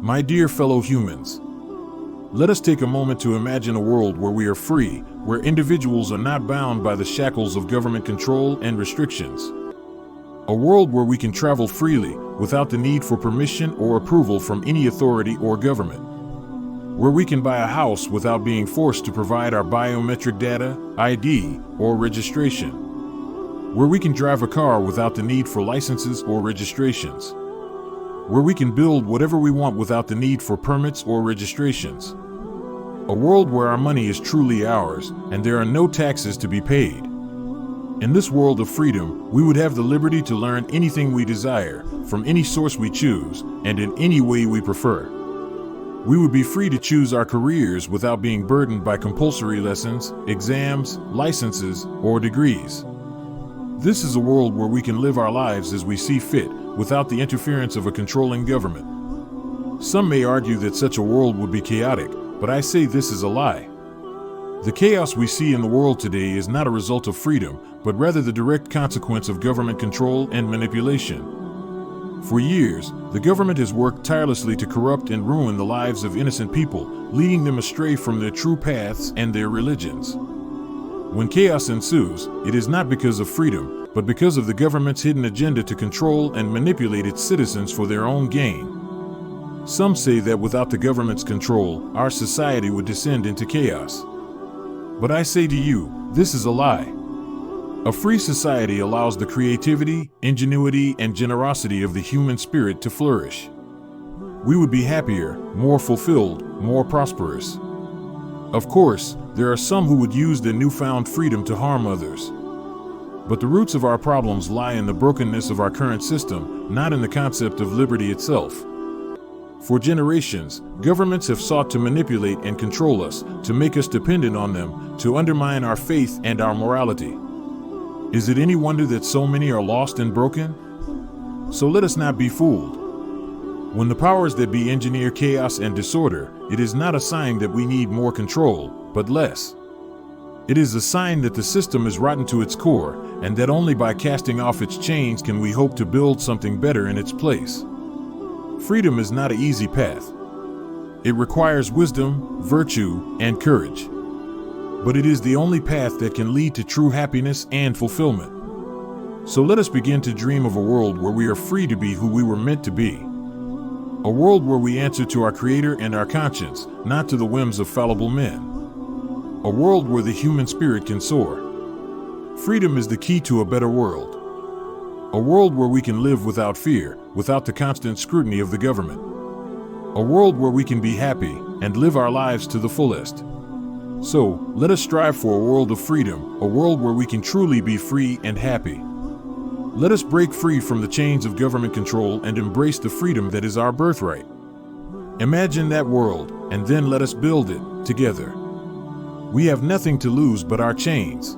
My dear fellow humans, let us take a moment to imagine a world where we are free, where individuals are not bound by the shackles of government control and restrictions. A world where we can travel freely, without the need for permission or approval from any authority or government. Where we can buy a house without being forced to provide our biometric data, ID, or registration. Where we can drive a car without the need for licenses or registrations. Where we can build whatever we want without the need for permits or registrations. A world where our money is truly ours, and there are no taxes to be paid. In this world of freedom, we would have the liberty to learn anything we desire, from any source we choose, and in any way we prefer. We would be free to choose our careers without being burdened by compulsory lessons, exams, licenses, or degrees. This is a world where we can live our lives as we see fit, without the interference of a controlling government. Some may argue that such a world would be chaotic, but I say this is a lie. The chaos we see in the world today is not a result of freedom, but rather the direct consequence of government control and manipulation. For years, the government has worked tirelessly to corrupt and ruin the lives of innocent people, leading them astray from their true paths and their religions. When chaos ensues, it is not because of freedom, but because of the government's hidden agenda to control and manipulate its citizens for their own gain. Some say that without the government's control, our society would descend into chaos. But I say to you, this is a lie. A free society allows the creativity, ingenuity, and generosity of the human spirit to flourish. We would be happier, more fulfilled, more prosperous. Of course, there are some who would use their newfound freedom to harm others. But the roots of our problems lie in the brokenness of our current system, not in the concept of liberty itself. For generations, governments have sought to manipulate and control us, to make us dependent on them, to undermine our faith and our morality. Is it any wonder that so many are lost and broken? So let us not be fooled. When the powers that be engineer chaos and disorder, it is not a sign that we need more control, but less. It is a sign that the system is rotten to its core, and that only by casting off its chains can we hope to build something better in its place. Freedom is not an easy path. It requires wisdom, virtue, and courage. But it is the only path that can lead to true happiness and fulfillment. So let us begin to dream of a world where we are free to be who we were meant to be. A world where we answer to our Creator and our conscience, not to the whims of fallible men. A world where the human spirit can soar. Freedom is the key to a better world. A world where we can live without fear, without the constant scrutiny of the government. A world where we can be happy and live our lives to the fullest. So, let us strive for a world of freedom, a world where we can truly be free and happy. Let us break free from the chains of government control and embrace the freedom that is our birthright. Imagine that world, and then let us build it together. We have nothing to lose but our chains.